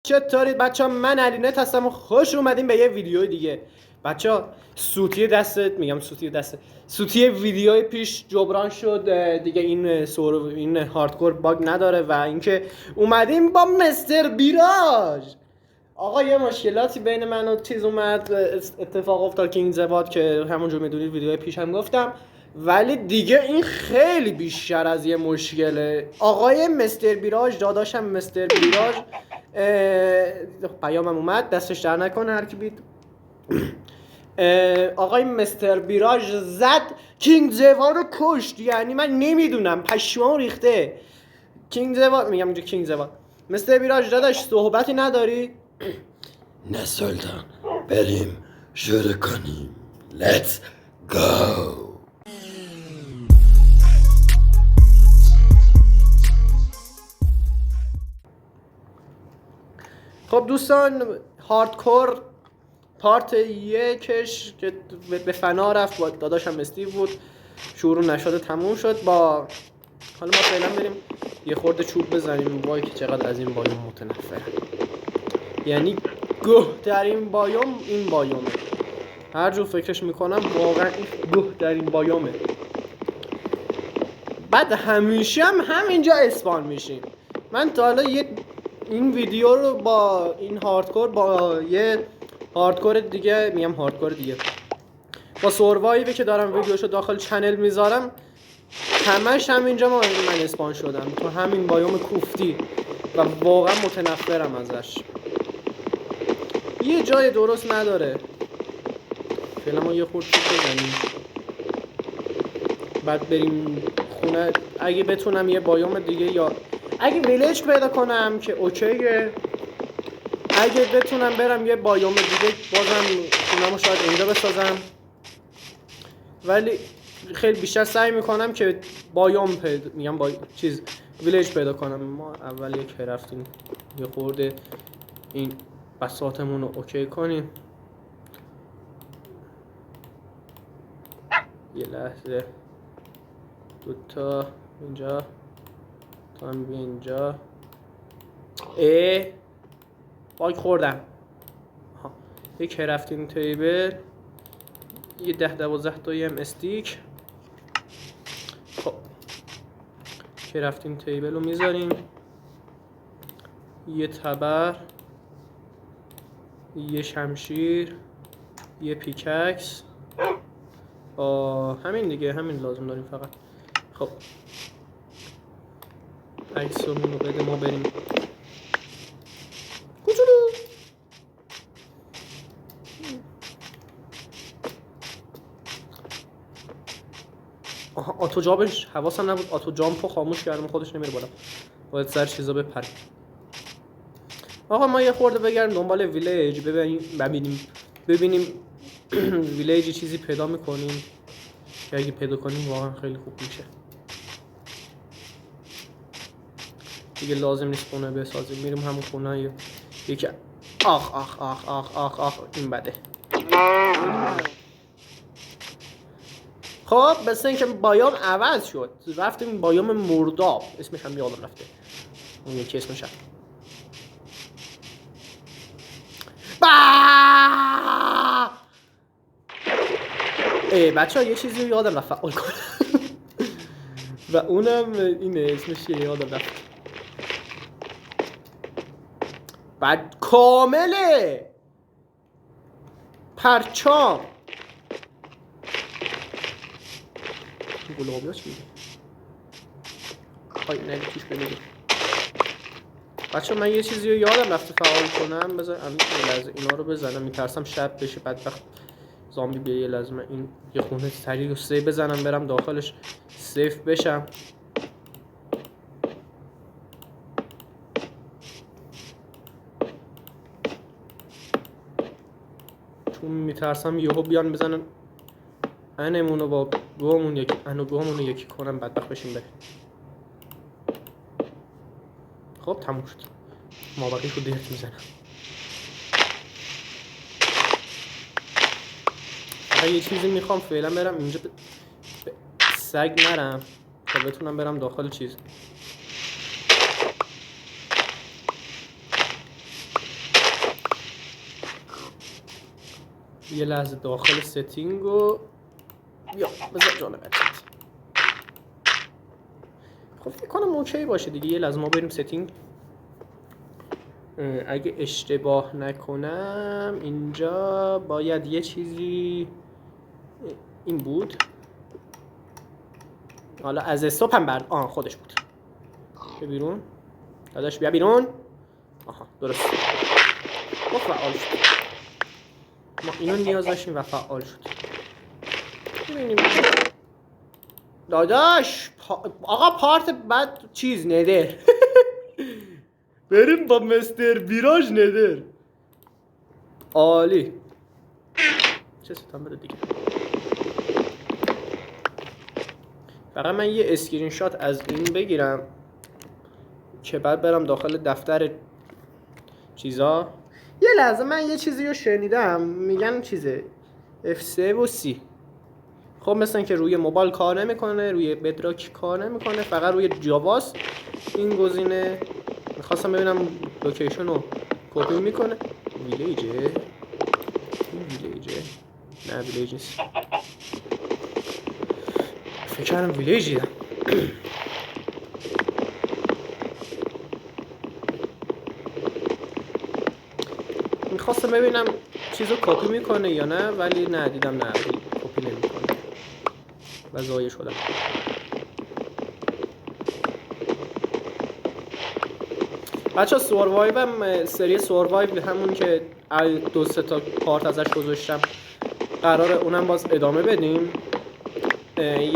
چطورید بچه ها؟ من علینت هستم و خوش اومدیم به یه ویدیو دیگه. بچه ها سوتی ویدیوی پیش جبران شد دیگه. این هاردکور باگ نداره و اینکه اومدیم با مستر بیراج. آقا یه مشکلاتی بین من و چیز اومد، اتفاق افتاد که این زباد که همونجور میدونید ویدیوی پیش هم گفتم، ولی دیگه این خیلی بیشتر از یه مشکله. آقای مستر بیراج، داداشم مستر بیراج، پیامم اومد، دستش در نکنه هر کی بید. آقای مستر بیراج زد کینگ زوار رو کشت. یعنی من نمیدونم، پشمام ریخته. کینگ زوار میگم اینجا، کینگ زوار. مستر بیراج داداش صحبتی نداری؟ نه سلطان، بریم شروع کنیم. Let's go. خب دوستان، هاردکور پارت یکش که به فنا رفت با داداشم استیو بود، شروع نشده تموم شد. با حالا ما فعلا بریم یه خورده چوب بزنیم. وای که چقدر از این بایوم متنفرم. یعنی گوه ترین بایوم این بایومه. هر جور فکرش میکنم واقعا این گوه ترین بایومه. بعد همیشه هم همینجا اسپان میشیم. من تا حالا این ویدیو رو با این هاردکور، با یه هاردکور دیگه، میگم هاردکور دیگه، با سوروایوی که دارم ویدیوشو داخل چنل میذارم، همش همینجا من اسپان شدم، تو همین بایوم کوفتی و واقعا متنفرم ازش. یه جای درست نداره. فعلا ما یه خورده بزنیم بعد بریم خونه. اگه بتونم یه بایوم دیگه، یا اگه ویلیج پیدا کنم که اوکیه، اگه بتونم برم یه بایوم دیگه بازم خونمو شاید اینجا بسازم، ولی خیلی بیشتر سعی میکنم که بایوم ویلیج پیدا کنم. ما اول یک رفتیم یه خورده این بساطمون رو اوکی کنیم. یه لحظه، دوتا اینجا، تو هم بیا اینجا. باگ خوردم. یک کرافتینگ تیبل، یه 10-12 تایی هم استیک. خب کرافتینگ تیبل رو میذاریم، یه تبر، یه شمشیر، یه پیککس، همین دیگه، همین لازم داریم فقط. خب عکسمون رو بده ما بریم. کوچولو آتو جامپش حواسم نبود، آتو جامپو خاموش کردم، خودش نمیره بالا، باید سر چیزا بپره. آقا ما یه خورده بگردیم دنبال ویلیج، ببینیم ویلیجی چیزی پیدا میکنیم که اگه پیدا کنیم واقعا خیلی خوب میشه. دیگه لازم نیست خونه بسازیم، میریم همون خونه یکی. آخ آخ آخ آخ آخ آخ این بده. خب مثل اینکه بایوم عوض شد، رفتیم بایوم مرداب، اسمش هم یادم رفته، اون یکی اسمش هم بچه ها یه چیزی یادم رفت فعال کنم و اونم اینه، اسمش یادم رفت. بعد کامله پرچام گلابی ها چی میگه؟ نه توش بمیده. بچه من یه چیزی رو یادم رفته فعال کنم، بذار اینا رو بزنم، میترسم شب بشه بعد وقت زامبی بیه. یه لازمه این یه خونه سریع رو سیف بزنم، برم داخلش سیف بشم. چون میترسم یهو بیان بزنن انمونو با گومون یکی کنم بدبخت بشیم بره. خب تموم شد، ما بقیه رو دیرت میزنم. یه چیزی میخوام فعلا برم اینجا سگ نرم تا بتونم برم داخل چیز. یه لحظه داخل ستینگ و بیا بذار جان بچت. خب فکر کنم اوکی باشه دیگه. یه لحظه ما بریم ستینگ. اگه اشتباه نکنم اینجا باید یه چیزی این بود. حالا از استاپ هم خودش بود. بیا بیرون داداش، بیا بیرون. آها درست ما فعال شد. ما اینو نیاز داشتیم و فعال شد. ببینیم داداش آقا پارت بعد چیز ندر بریم با مستر بیراج ندر. عالی. چه ستم بده دیگه. فقط من یه اسکرین شات از این بگیرم که بعد برم داخل دفتر چیزا. یه لحظه من یه چیزی رو شنیدم میگن چیزه F3 و C. خب مثلا که روی موبایل کار نمیکنه، روی بدراک کار نمیکنه، فقط روی جاواست این گزینه. میخواستم ببینم لوکیشن رو کپی میکنه. ویلیجه؟ این ویلیجه؟ نه ویلیج نیست. فکر کردم ویلیجی دم. میخواستم ببینم چیزو کپی میکنه یا نه، ولی نه دیدم نه کپی نمیکنه و ضایع شدم. بچه سوروایو هم سری سوروایو همون که 2-3 تا پارت ازش گذاشتم قراره اونم باز ادامه بدیم.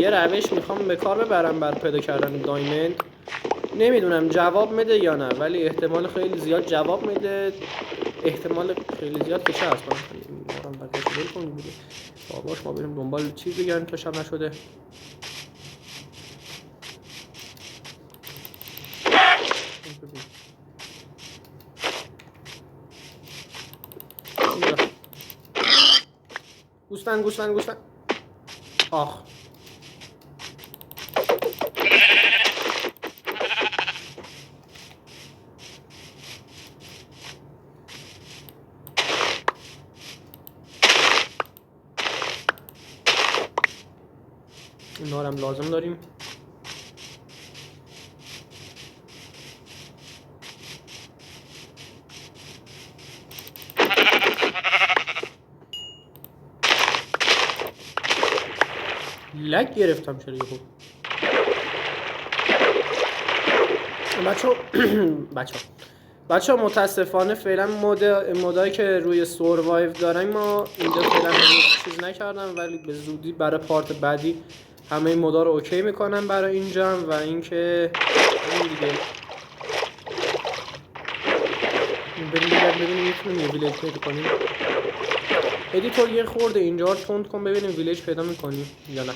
یه روش میخوام به کار ببرم بر پیدا کردن دایموند. نمیدونم جواب میده یا نه، ولی احتمال خیلی زیاد جواب میده. احتمال خیلی زیاد که چه هست من بقیش بل کن بوده باباش. ما بریم دنبال چیز بگرن تا شب نشده. گوسفند آخ اینا هم لازم داریم. لگ گرفتم چرا یهو. بچه ها متاسفانه فعلا مودایی که روی سوروایو داریم ما اینجا فعلا چیز نکردم، ولی به زودی برای پارت بعدی همه این مودا رو اوکی میکنم برای اینجا. و اینکه این دیگه ببینیم میتونیم یه ویلیج پیدا کنیم. ادیتور یه خورده اینجا رو تند کن ببینیم ویلیج پیدا میکنیم یا نه.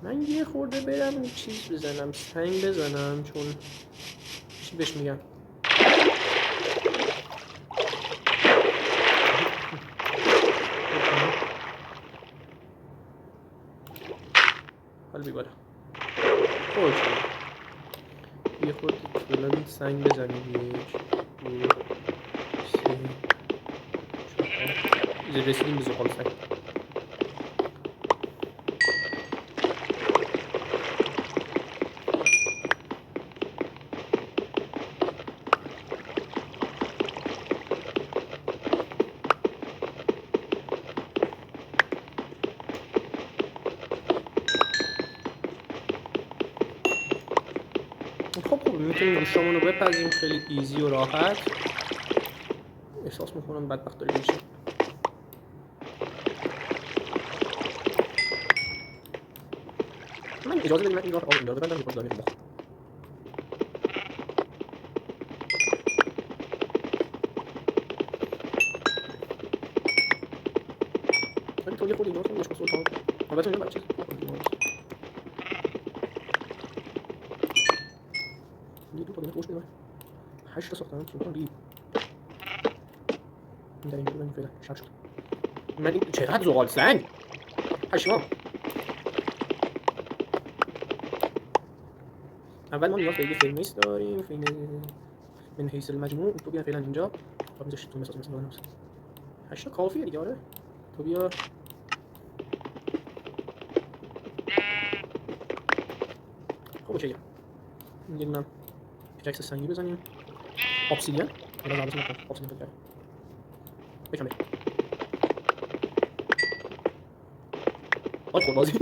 من یه خورده برم چیز بزنم، سنگ بزنم، چون چی بهش میگم حالا بیباره خوش یه خورده فلان سنگ بزنیم. 1 2 3 4 رسیدیم به زغال سنگ. خب میتونیم گوشامون رو بپزیم خیلی ایزی و راحت. احساس میکنم بدبخت داریم میشه. من اجازه بدیم من این راه آب اندازه بندم میکنم دانه بخور. ولی تو یه خود اینا رو مشکل سلطان البته اینا بچه 2 تا دیگه خوش میاد 8 تا ساختن سلطان بی این در اینجا من فعلا شب شد. من این چقدر زغال سنگ پشمام. اول ما نیاز به یه فیلمیست داریم. فیلم من حیث المجموع تو بیان فعلا اینجا خب میذاشت تو مثلا 8 کافیه دیگه. آره تو بیا. خب اوکیه. یه دونم پیکاکس سنگی بزنیم. ابسیدین اینا لازم نکنه. ابسیدین بگیر. بکن بکن. آره بازی.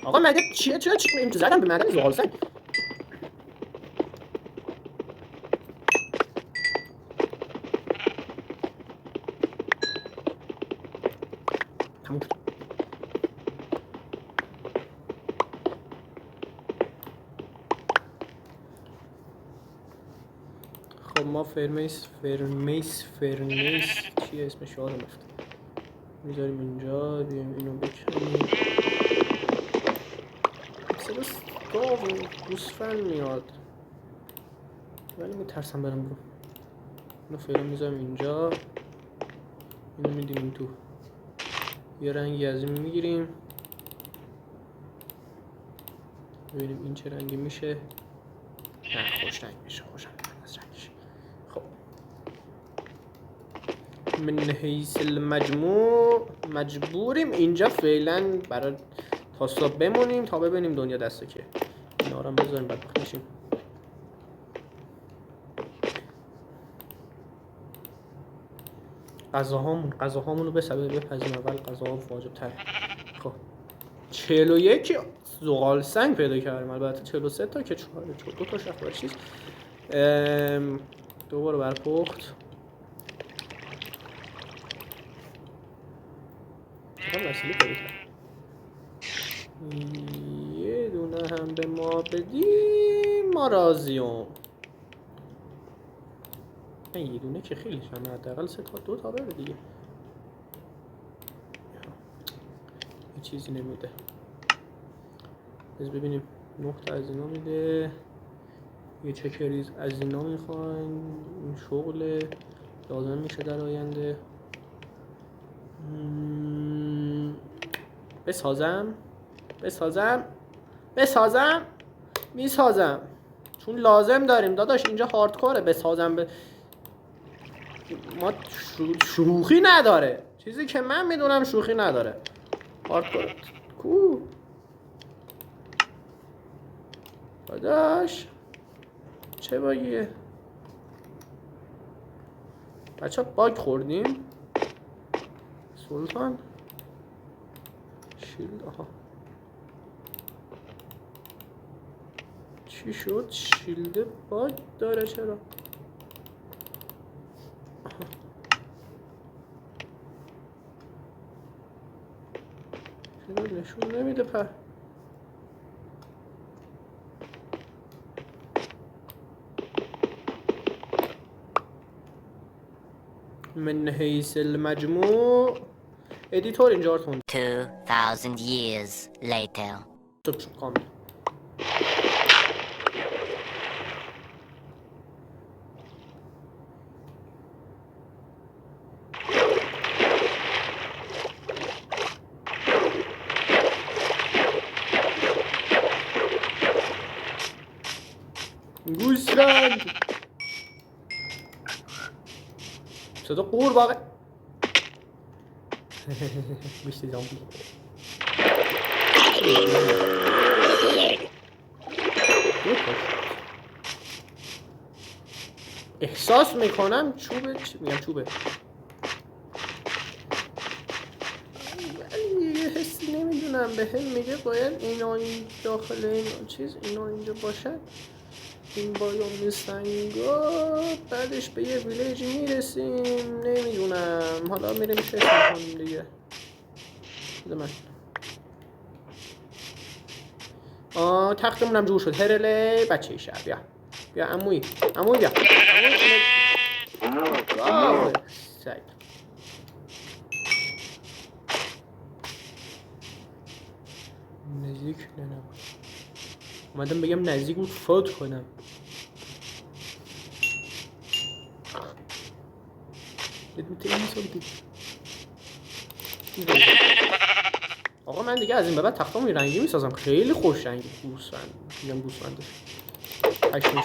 آقا مگه چیه چرا این زدم به معدن زغال سنگ. تموم شد. خب ما فرنیس چیه اسمش یادم رفت. میذاریم اینجا. بیایم اینو بکنیم. صدا گاو گوسفند میاد ولی میترسم برم برو. اینو فعلا میذارم اینجا. اینو میدیم این تو. یه رنگی از این میگیریم ببینیم این چه رنگی میشه. نه خوش رنگ میشه. خوشم از رنگش. خب من حیث المجموع مجبوریم اینجا فعلا برای تاستا بمونیم تا ببینیم دنیا دسته که. اینا رو هم بذاریم بعد بخشیم. غذاهامون رو بپزیم. اول غذاها واجب تر. خب 41 زغال سنگ پیدا کردیم. البته 43 تا که 42 تا شخص چیز. دوباره برپخت. چقدر وسیله پیدا کردیم. یه دونه هم به ما بدیم ما راضیم. یه دونه که خیلی شمه. حداقل 3 تا 2 تا بره دیگه. هیچ چیزی نمیده. بذار ببینیم 9 تا از اینا میده. یه چکریز از اینا میخواین. این شغل لازم میشه در آینده. میسازم چون لازم داریم داداش. اینجا هاردکوره. بسازم ما شوخی نداره. چیزی که من میدونم شوخی نداره. هاردکوره کو داداش. چه باگیه بچه ها؟ باگ خوردیم سلطان. شیلد آها چی شد؟ شیلد باگ داره چرا؟ چرا نشون نمیده پر؟ من حیث المجموع ادیتور اینجا رو تون 2000 years later. شد کامل. گوسفند صدا قورباغه. میشتی زامبی. احساس میکنم چوبه میگم چوبه ولی یه حسی نمیدونم به هم میگه باید اینا این داخل این چیز اینا اینجا باشن. این بایوم سنگا بعدش به یه ویلیج میرسیم. نمیدونم حالا میریم چه میکنیم دیگه. بده من تختمونم جور شد. هرله بچه شهر بیا بیا عمویی بیا عمویی سگ. نزدیک نه اومدم بگم نزدیک بود فوت کنم. آقا من دیگه از این به بعد تختامو رنگی میسازم. خیلی خوش رنگی. گوسفند میگم گوسفنده. پشمش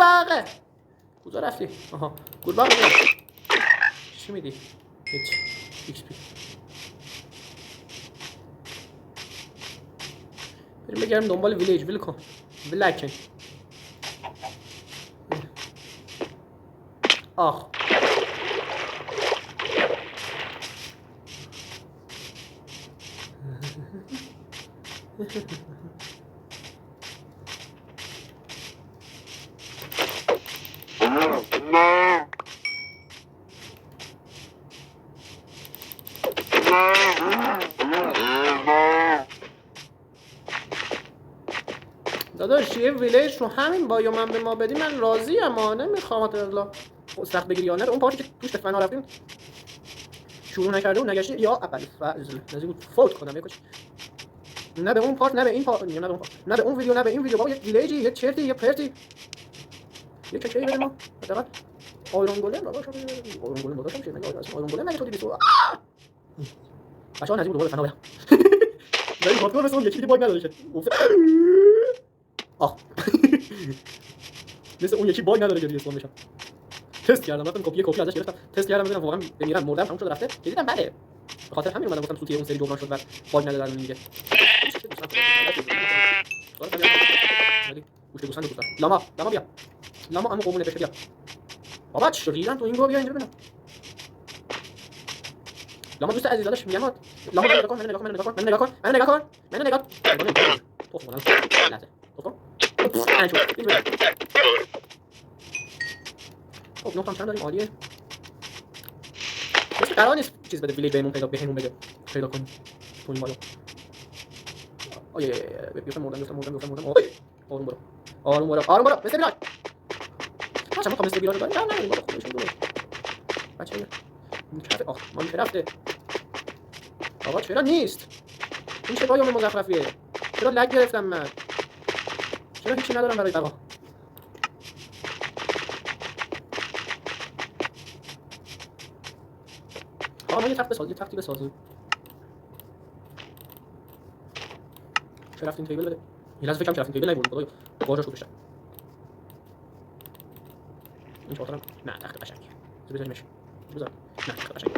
قورباغه کجا رفتی؟ آها قورباغه بیا. چی میدی؟ هیچ ایکس پی. بریم بگردیم دنبال ویلیج. ویل کن ولکن. آخ داداش یه ویلیج رو همین بایوم من به ما بدی من راضی اما نمیخوام اطلاع سخت بگیری یا نه. اون پارتی که توش به فنا رفتیم شروع نکرده و نگشتی یا اول فضل نزدیک بود فوت کنم یکوش. نه به اون پارت نه به این پارت نه به اون پارت نه به اون ویدیو نه به این ویدیو. بابا یک ویلیجی یک چرتی یک پرتی یک چکی بریم ما حداقل آیرون گولم داداش. آیرون گولم داداش میشه مگه آیرون گولم مگه تو دیدی تو بچه‌ها نزدیک بود دوباره فنا برم. دایی پارت مثلا یکی دیگه باگ نداره آه مثل اون یکی باگ نداره که دیگه اسپان بشم. تست کردم رفتم کپی ازش گرفتم تست کردم ببینم واقعا بمیرم مردم تموم شده رفته دیدم بله. به خاطر همین اومدم گفتم سوتی اون سری جبران شد و باگ نداره الان دیگه. گوشه گوسفند دوست دارم. لاما بیا. لاما عمو قومونه بشه بیا. بابا چریدم تو این گو بیا اینجا ببینم. لاما دوست عزیز داداش میام. لاما نگاه کن منو نگاه کن منو نگاه کن. تو خودم لحظه. تو انجو این بده. خب نقطه چند داریم عالیه. مثل قرار نیست چیز بده ویلیج بهمون بهمون بده پیدا کنیم تو این بالا. آیه بیفتم مردم. آروم برو مثل بیران. بچه ما مثل بیران داریم نه بالا خودشون داره. بچه این کفه آخ ما این رفته. آقا چرا نیست؟ این چه بایوم مزخرفیه؟ چرا لگ گرفتم من؟ چرا هیچی ندارم برای بقا؟ آقا ما یه تختی بسازیم. چرا رفتیم تیبل بده؟ یه لحظه فکرم که رفتیم تیبل نبردیم خدایا باجاشو بشن. این چهارتام نه تخت قشنگه. بذاریمش. نه تخت قشنگه.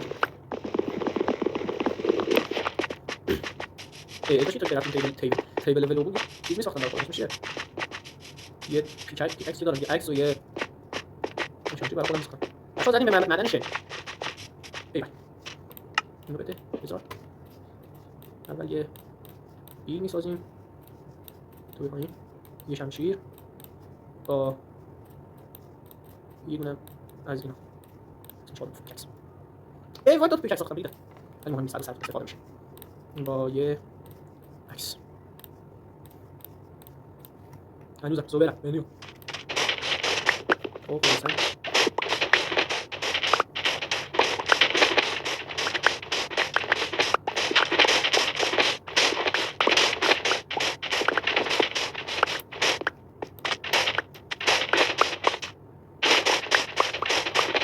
چی تو که رفتیم تیبل لول بود چیز می‌ساختم برای خودم میشه. یه پیککس دارم یه عکس و یه چونتی برای خودم می‌ساختم. بچه‌ها زدیم به معدنشه. ایول. اینو بده. بذار. اول یه بیل می‌سازیم. تو پایین یه شمشیر با یه دونه از اینا. چهار پیککس. وای دو تا پیککس ساختم دیگه. خیلی مهم نیست استفاده میشه. با یه عکس. هنوزم زوبرم منیو. اوه مثلا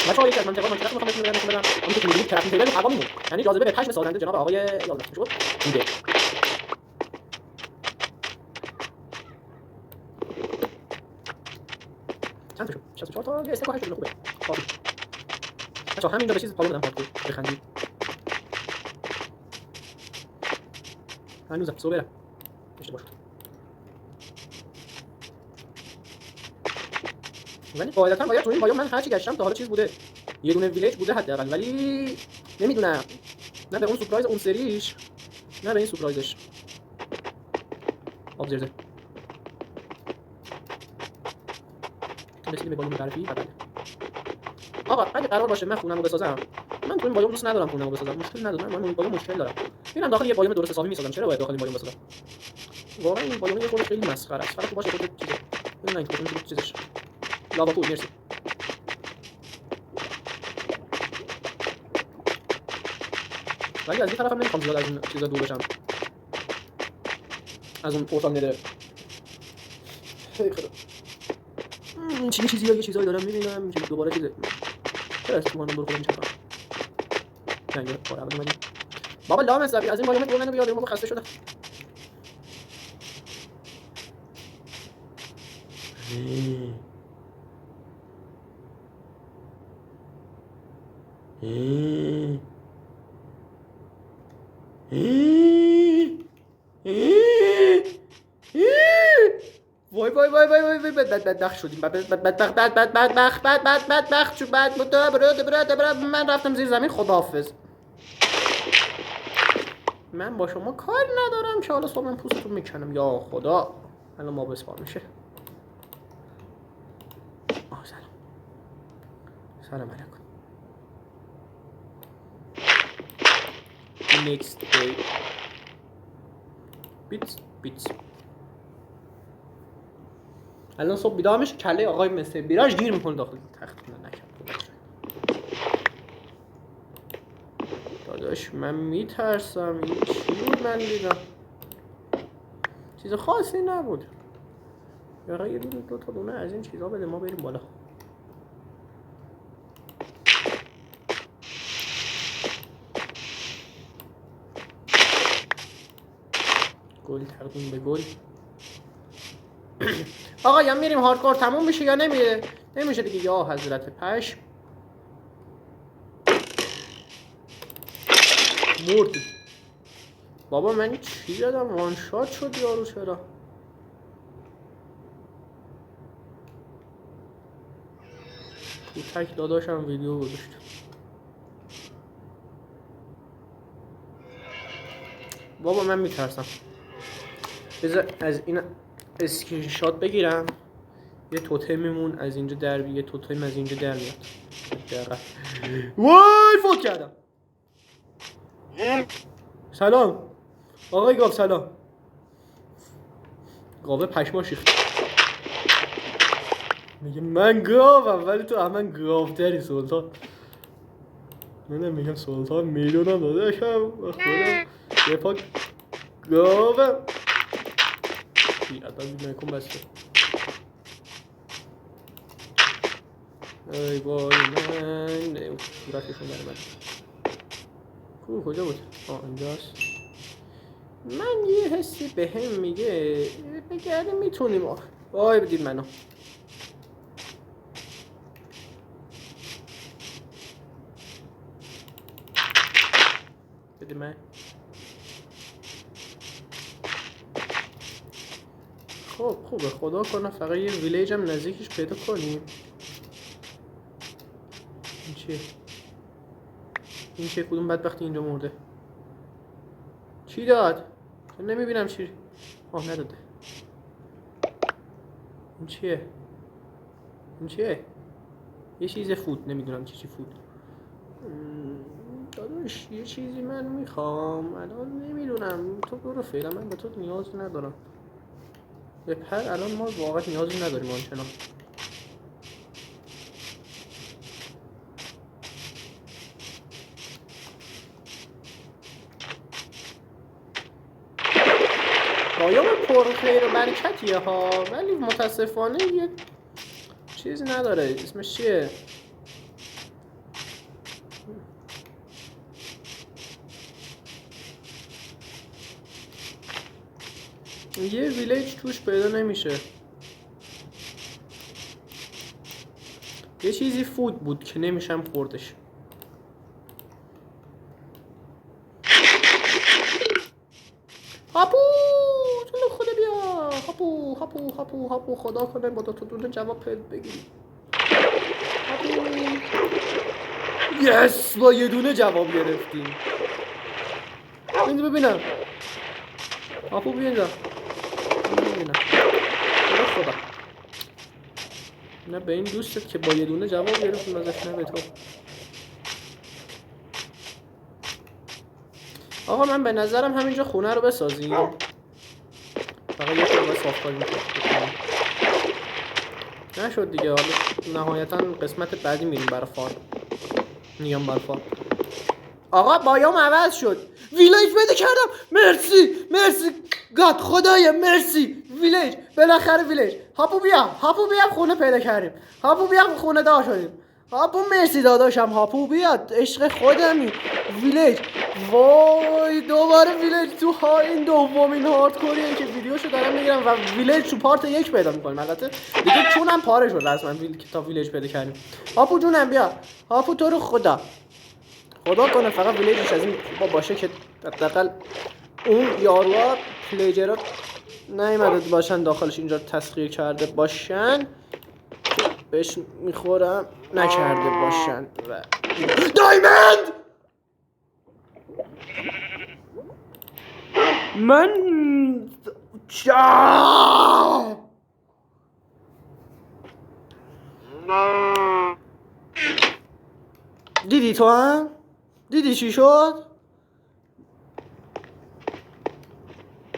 بچه‌ها یک از منطقه من میخوام بهتون بگم اون که می‌بینید کرافینگ تیبل هوا میمونه یعنی جاذبه به پشم سازنده جناب آقای یادم شد میده. چند تا شد 64 تا یه استیک 8 شد خوبه کافی. بچه‌ها همینجا به چیز پالون بدم پارکور بخندید. هنوزم صبره اشتباه شد ولی قاعدتا باید تو این بایوم من هرچی گشتم تا حالا چیز بوده یه دونه ویلیج بوده حداقل ولی نمیدونم نه به اون سورپرایز اون سریش نه به این سورپرایزش. ابزرور رسیدیم به بایوم معرفی بله. آقا اگه قرار باشه من خونمو بسازم من تو این بایوم دوست ندارم خونمو بسازم مشکل ندارم من این بایوم مشکل دارم میرم داخل یه بایوم درست حسابی میسازم. چرا باید داخل این بایوم بسازم؟ واقعا این بایوم یه خورده خیلی مسخره است. فقط باشه خود چیزه ببین این کدوم چیزش لاوا پول مرسی. ولی از این طرف هم نمیخوام زیاد از این چیزا دور بشم از اون پورتال نده. خیلی خدا یه چیزایی دارم میبینم که دوباره چیزه چرا اسم من برو خودم میشم نه یه کار اول اومدیم بابا لام حسابی از این بایوم تو منو بیاد ما خسته شدم. وای وای وای وای وای بدبخت شدیم بدبخت شد من رفتم زیر زمین خداحافظ من با شما کار ندارم که حالا صبح من پوستتون میکنم یا خدا الان ما بسپار میشه سلام علیکم next day بیتس الان صبح بیدار میشه کله آقای مستر بیراج گیر میکنه داخل تخت نکرد داداش من میترسم این چی بود من دیدم چیز خاصی نبود یا یه دو تا دونه از این چیزا بده ما بریم بالا گل تقدیم به گل آقا یا میریم هاردکور تموم میشه یا نمیره نمیشه دیگه یا حضرت پشم مرد بابا من چی دادم وان شات شد یارو چرا تو تک داداشم ویدیو گذاشت بابا من میترسم بذار از این اسکرین شات بگیرم یه توتمیمون از اینجا در بیاد یه توتم از اینجا در میاد وای فوت کردم سلام آقای گاو سلام گاوه پشما شیخت میگه من گاوم ولی تو همه گاوتری سلطان من میگم سلطان میدونم داداشم خودم یه پاک گاوم بیادم نکن بسته ای وای من صورتشون در من کجا بود؟ اینجاست من یه حسی به هم میگه بگردیم میتونیم وای بدید منو بده من خب خوبه خدا کنه فقط یه ویلیج هم نزدیکش پیدا کنیم این چیه؟ این چیه کدوم بدبختی اینجا مرده چی داد؟ نمیبینم چی نداده این چیه؟ این چیه؟ یه چیز فود نمیدونم چی فود داداش یه چیزی من میخوام الان نمیدونم تو برو فعلا من به تو نیاز ندارم به پر الان ما واقعا نیازی نداریم آنچنان بایام پر خیر و برکتیه ها ولی متاسفانه یه چیزی نداره اسمش چیه؟ یه ویلیج توش پیدا نمیشه یه چیزی فود بود که نمیشم خوردش هاپو جلو خدا بیا هاپو هاپو هاپو هاپو خدا کنه با تو دونه جواب بگیری هاپو یس با یه دونه جواب گرفتیم اینجا ببینم هاپو بیا اینجا ببینم خدا نه به این دوستت که با یه دونه جواب گرفتیم ازش نه به تو آقا من به نظرم همینجا خونه رو بسازیم فقط یه خونه صاف کنیم نشد دیگه حالا نهایتا قسمت بعدی میریم برای فارم میام برای فارم آقا بایام عوض شد ویلیج پیدا کردم مرسی گاد خدایا مرسی ویلیج بالاخره ویلیج هاپو بیا خونه پیدا کردیم هاپو بیا خونه دار شدیم هاپو مرسی داداشم هاپو بیاد عشق خودمی ویلیج وای دوباره ویلیج تو این دومین هاردکوریه که ویدیوشو دارم میگیرم و ویلیج تو پارت 1 پیدا میکنیم البته دیگه چونم پاره شد رسما تا ویلیج پیدا کردیم هاپو جونم بیا هاپو تو رو خدا خدا کنه فقط ویلیجش از این با باشه که حداقل اون یاروها پلیجرها نیومده باشن داخلش اینجا تسخیر کرده باشن که بهش میخورم نکرده باشن و دایمند من دیدی تو هم؟ دیدی چی شد؟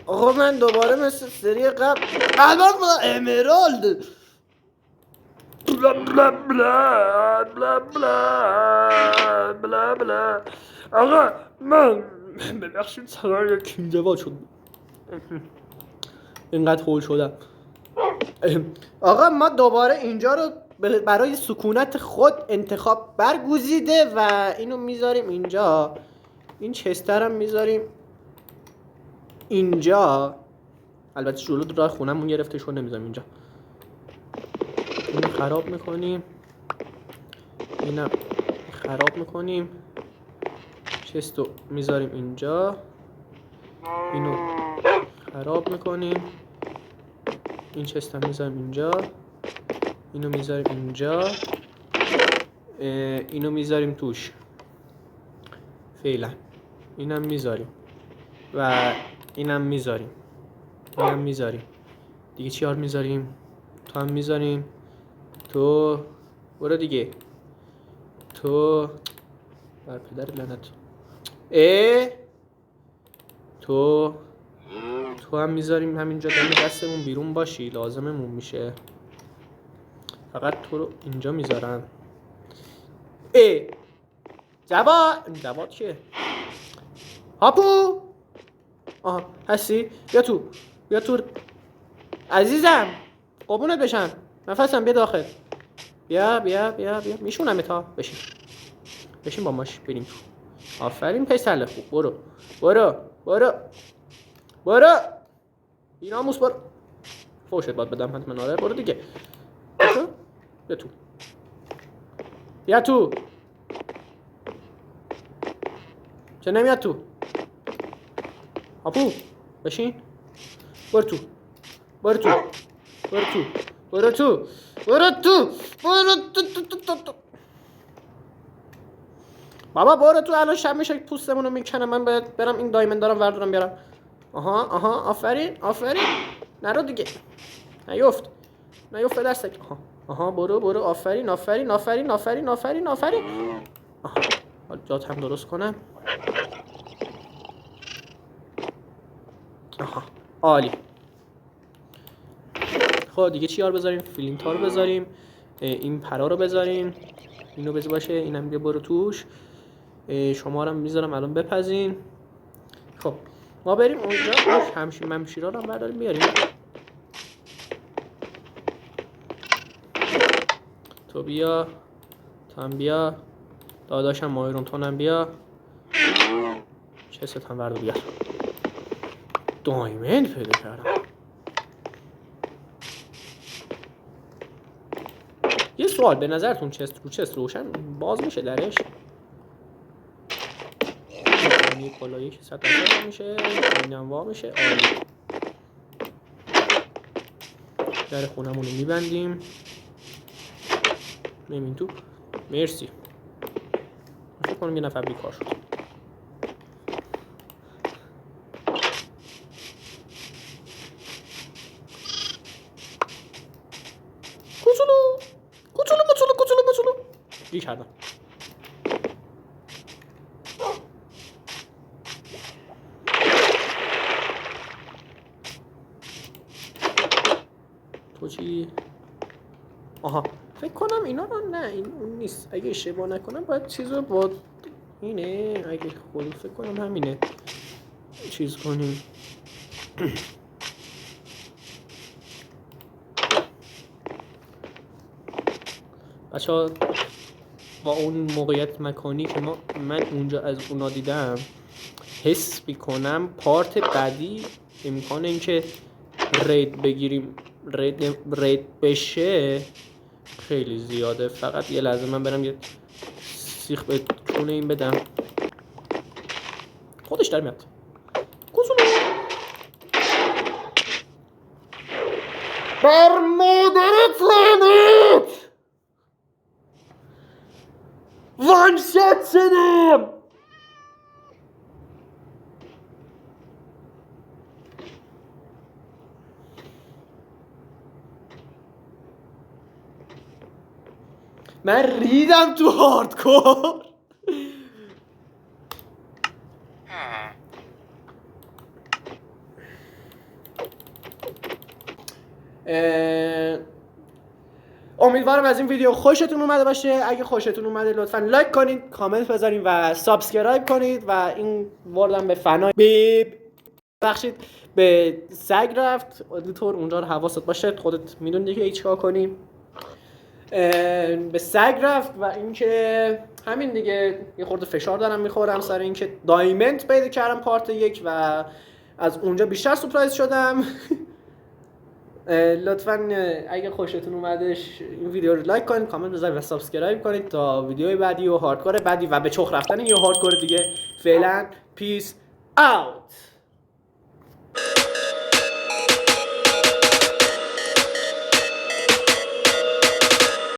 آقا من دوباره مثل سری قبل الان با امرالد بلا بلا بلا بلا بلا بلا بلا آقا من ببخشید سرار یک کینجواد شد اینقدر هول شدم. آقا ما دوباره اینجا رو برای سکونت خود انتخاب برگزیده و اینو میذاریم اینجا. این چستر هم میذاریم اینجا. البته جلو راه خونمون گرفته شو نمیذاریم اینجا. اینو خراب میکنیم. اینم خراب میکنیم. چستو میذاریم اینجا. اینو خراب میکنیم. این چست هم میذاریم اینجا. اینو میذاریم اینجا. اینو میذاریم توش فعلا. اینم میذاریم و اینم میذاریم. اینم میذاریم. دیگه چی هار میذاریم؟ تو هم میذاریم. تو برو دیگه. تو بر پدر لعنت. تو هم میذاریم همینجا دم دستمون بیرون باشی. لازممون میشه. فقط تو رو اینجا میذارم. جواد کیه؟ هاپو آها هستی؟ بیا تو عزیزم قربونت بشم. نفسم بیا داخل. بیا میشونم تا بشین با ماش بریم تو. آفرین پسر خوب. برو بیناموس برو. فوشت باید بدم حتما. آره برو دیگه. بیا تو چه نمیاد تو؟ هاپو بشین. برو تو بابا برو تو. الان شب میشه پوستمونو میکنه. من باید برم این دایمند دارم وردارم بیارم. آها آفرین نرو دیگه. نیفت دستک. آها برو آفرین. آها حالا جات هم درست کنم. آها عالی. خب دیگه چی بذاریم؟ فیلینت ها رو بذاریم. این پرا رو بذاریم. اینو بذار باشه. اینم میگه برو توش. شما رو میذارم الان بپزین. خب ما بریم اونجا. همشیرا رو هم برداریم بیاریم. تو بیا. تو هم بیا. داداشم مایرون تو هم بیا. چست هم بردار بیار. دایمند پیدا کردم. یه سوال به نظرتون چست روشن باز میشه درش؟ این کلایی که 100% میشه. اینم وا میشه. عالی. در خونمون رو میبندیم. نمین تو. مرسی. فکر کنم یه نفر بیکار شد. کوچولو گی کردم. تو چی؟ آها فکر کنم اینا رو نه این اون نیست. اگه اشتباه نکنم باید چیزو با اینه. اگه خودی فکر کنم همینه چیز کنیم. بچه‌ها با اون موقعیت مکانی که من اونجا از اونا دیدم حس میکنم پارت بعدی امکان اینکه رید بگیریم رید بشه خیلی زیاده. فقط یه لحظه من برم یه سیخ به چونه این بدم. خودش در میاد. گوزونو بر مادرت لعنت. وان شات شدم. من ریدم تو هاردکور. امیدوارم از این ویدیو خوشتون اومده باشه. اگه خوشتون اومده لطفا لایک کنید، کامنت بذارین و سابسکرایب کنید و این وردم به فنای بیب بخشید. به سگ رفت ادیتور، اونجا رو حواست باشه، خودت میدونی دیگه چیکار کنیم. به سگ رفت و اینکه همین دیگه یه خورده فشار دارم میخورم سر اینکه دایمنت پیدا کردم پارت 1 و از اونجا بیشتر سورپرایز شدم. لطفاً اگه خوشتون اومدش این ویدیو رو لایک کنید، کامنت بذارید و سابسکرایب کنید تا ویدیوی بعدی و هاردکور بعدی و به چخ رفتن یه هاردکور دیگه. فعلا پیس اوت.